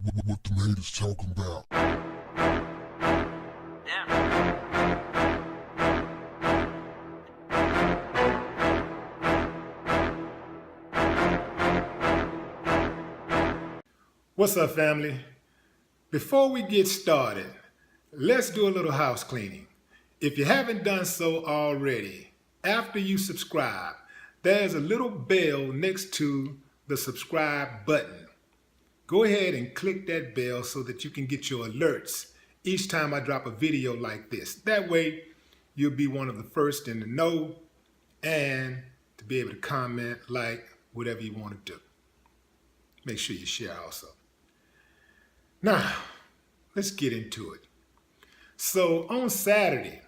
what the haters talking about. What's up, family? Before we get started, let's do a little house cleaning. If you haven't done so already, after you subscribe, there's a little bell next to the subscribe button. Go ahead and click that bell so that you can get your alerts each time I drop a video like this. That way, you'll be one of the first in the know and to be able to comment, like, whatever you want to do. Make sure you share also. Now, let's get into it. So on Saturday,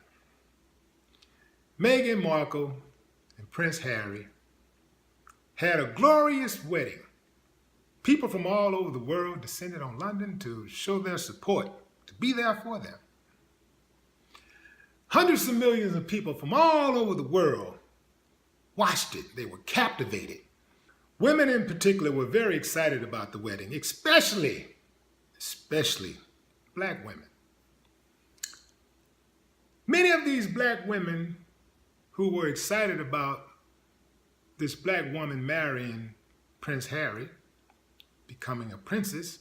Meghan Markle and Prince Harry had a glorious wedding. People from all over the world descended on London to show their support, to be there for them. Hundreds of millions of people from all over the world watched it. They were captivated. Women in particular were very excited about the wedding, especially black women. Many of these black women who were excited about this black woman marrying Prince Harry, becoming a princess,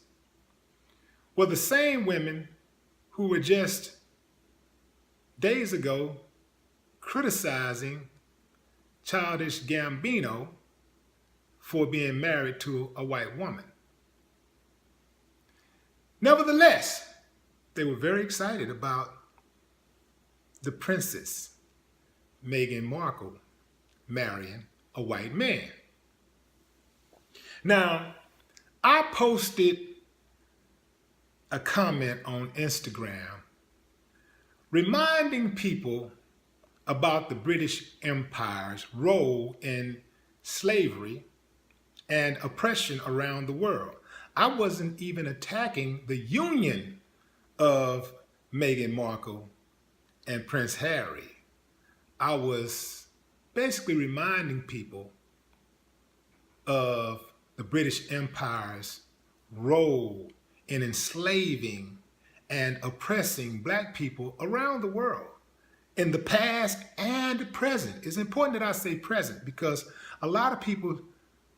were the same women who were just days ago criticizing Childish Gambino for being married to a white woman. Nevertheless, they were very excited about the princess, Meghan Markle, marrying a white man. Now, I posted a comment on Instagram reminding people about the British Empire's role in slavery and oppression around the world. I wasn't even attacking the union of Meghan Markle and Prince Harry. I was basically reminding people of the British Empire's role in enslaving and oppressing black people around the world in the past and the present. It's important that I say present because a lot of people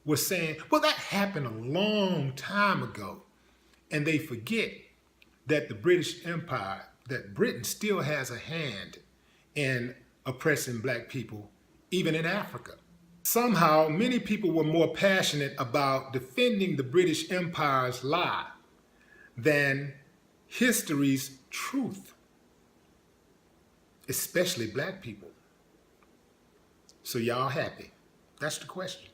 were saying, well, that happened a long time ago. And they forget that the British Empire, that Britain still has a hand in oppressing black people, even in Africa. Somehow, many people were more passionate about defending the British Empire's lie than history's truth, especially black people. So y'all happy? That's the question.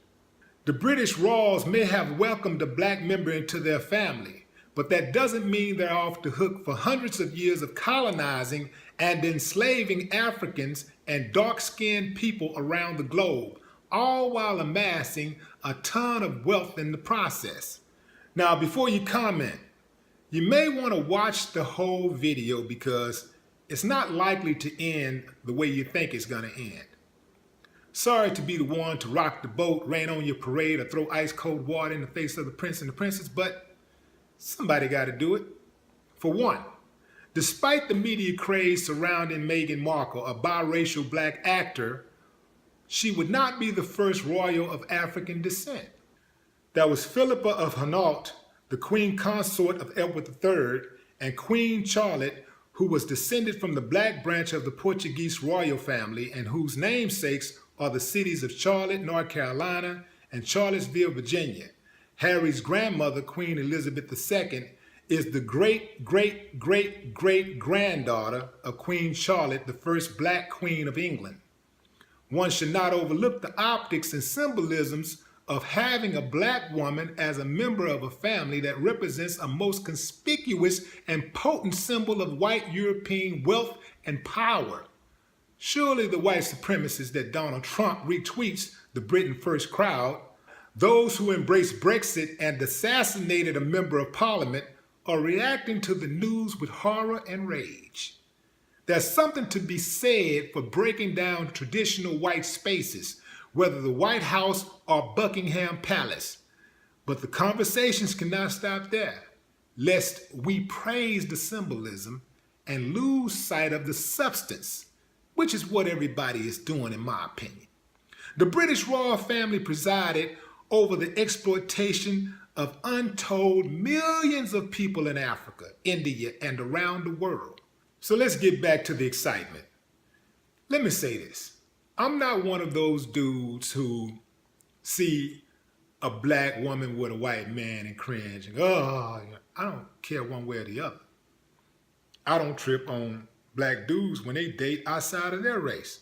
The British Royals may have welcomed a black member into their family, but that doesn't mean they're off the hook for hundreds of years of colonizing and enslaving Africans and dark-skinned people around the globe, all while amassing a ton of wealth in the process. Now, before you comment, you may want to watch the whole video because it's not likely to end the way you think it's going to end. Sorry to be the one to rock the boat, rain on your parade, or throw ice cold water in the face of the prince and the princess, but somebody got to do it. For one, despite the media craze surrounding Meghan Markle, a biracial black actor, she would not be the first royal of African descent. There was Philippa of Hainaut, the queen consort of Edward III, and Queen Charlotte, who was descended from the black branch of the Portuguese royal family and whose namesakes are the cities of Charlotte, North Carolina, and Charlottesville, Virginia. Harry's grandmother, Queen Elizabeth II, is the great-great-great-great-granddaughter of Queen Charlotte, the first black queen of England. One should not overlook the optics and symbolisms of having a black woman as a member of a family that represents a most conspicuous and potent symbol of white European wealth and power. Surely the white supremacists that Donald Trump retweets, the Britain First crowd, those who embraced Brexit and assassinated a member of parliament, are reacting to the news with horror and rage. There's something to be said for breaking down traditional white spaces, whether the White House or Buckingham Palace. But the conversations cannot stop there. lest we praise the symbolism and lose sight of the substance, which is what everybody is doing, in my opinion. The British royal family presided over the exploitation of untold millions of people in Africa, India, and around the world. So let's get back to the excitement. Let me say this. I'm not one of those dudes who see a black woman with a white man and cringe and oh, I don't care one way or the other. I don't trip on black dudes when they date outside of their race.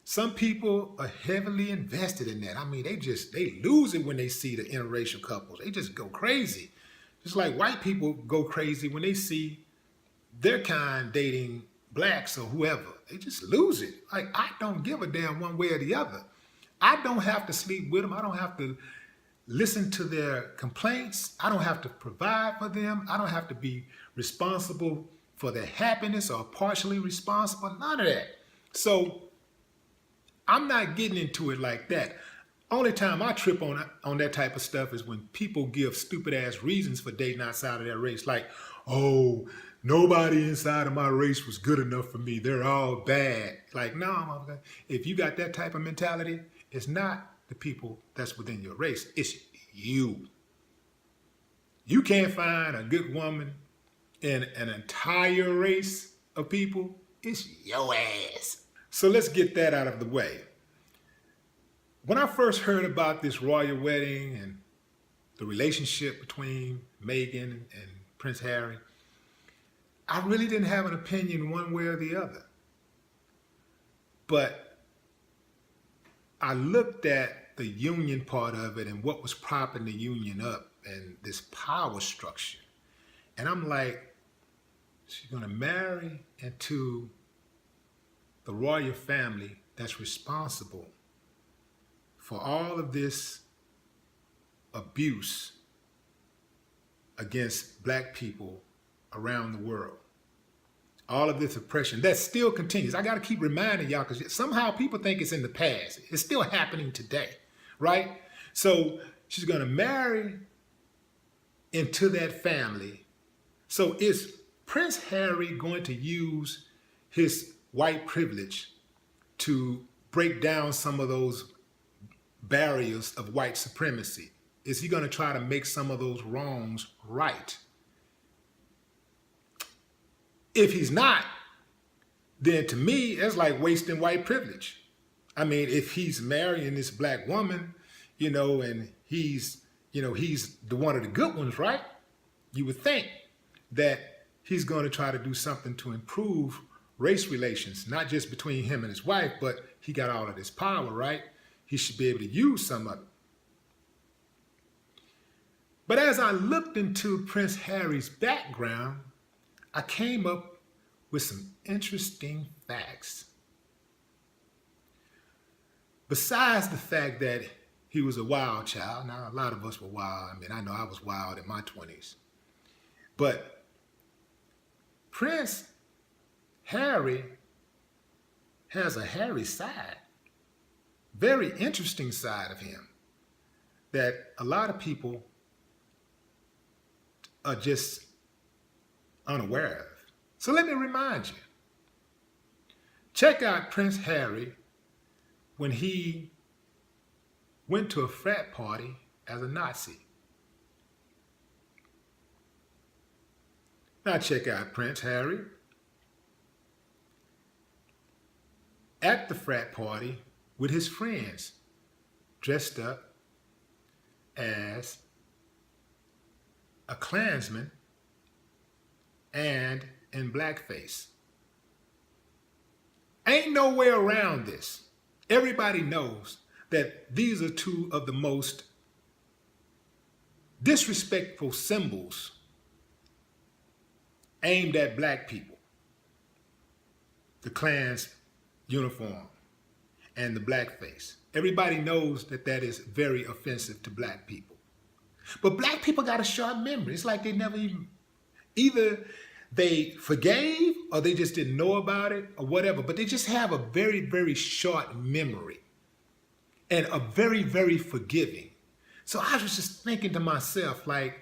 Some people are heavily invested in that. I mean, they lose it when they see the interracial couples. They just go crazy. Just like white people go crazy when they see their kind dating blacks or whoever. They just lose it. Like, I don't give a damn one way or the other. I don't have to sleep with them. I don't have to listen to their complaints. I don't have to provide for them. I don't have to be responsible for their happiness or partially responsible. None of that. So I'm not getting into it like that. Only time I trip on that type of stuff is when people give stupid ass reasons for dating outside of their race. Like, oh, nobody inside of my race was good enough for me. They're all bad. Like, no, if you got that type of mentality, it's not the people that's within your race. It's you. You can't find a good woman in an entire race of people. It's your ass. So let's get that out of the way. When I first heard about this royal wedding and the relationship between Meghan and Prince Harry, I really didn't have an opinion one way or the other. But I looked at the union part of it and what was propping the union up and this power structure. And I'm like, she's going to marry into the royal family that's responsible for all of this abuse against black people around the world. All of this oppression that still continues. I got to keep reminding y'all because somehow people think it's in the past. It's still happening today, right? So she's going to marry into that family. So is Prince Harry going to use his white privilege to break down some of those barriers of white supremacy? Is he going to try to make some of those wrongs right? If he's not, then to me, it's like wasting white privilege. I mean, if he's marrying this black woman, and he's the one of the good ones, right? You would think that he's going to try to do something to improve race relations, not just between him and his wife, but he got all of this power, right? He should be able to use some of it. But as I looked into Prince Harry's background, I came up with some interesting facts. Besides the fact that he was a wild child, now a lot of us were wild. I mean, I know I was wild in my 20s. But Prince Harry has a hairy side, very interesting side of him that a lot of people are just unaware of. So let me remind you. Check out Prince Harry when he went to a frat party as a Nazi. Now check out Prince Harry at the frat party with his friends, dressed up as a Klansman and in blackface. Ain't no way around this. Everybody knows that these are two of the most disrespectful symbols aimed at black people. The Klan's uniform and the blackface. Everybody knows that that is very offensive to black people. But black people got a short memory. It's like they never either they forgave or they just didn't know about it or whatever, but they just have a very, very short memory and a very, very forgiving. So I was just thinking to myself, like,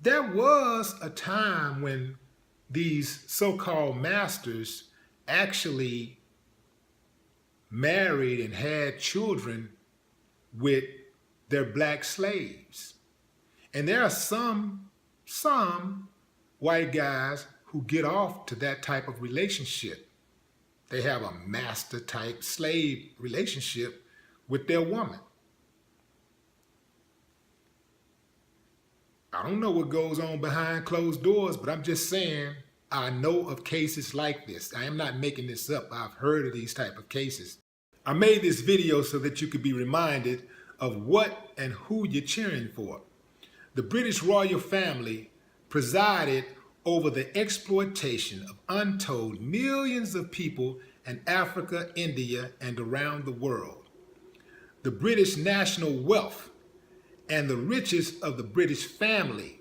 There was a time when these so-called masters actually married and had children with their black slaves. And there are some white guys who get off to that type of relationship. They have a master type slave relationship with their woman. I don't know what goes on behind closed doors, but I'm just saying I know of cases like this. I am not making this up. I've heard of these type of cases. I made this video so that you could be reminded of what and who you're cheering for. The British royal family presided over the exploitation of untold millions of people in Africa, India, and around the world. The British national wealth and the riches of the British family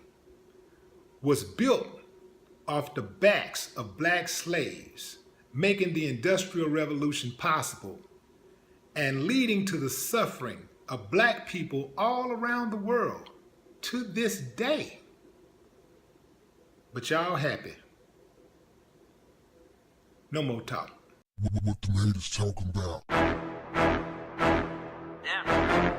was built off the backs of black slaves, making the Industrial Revolution possible and leading to the suffering of black people all around the world to this day. But y'all happy. No more talk. What the haters talking about? Yeah.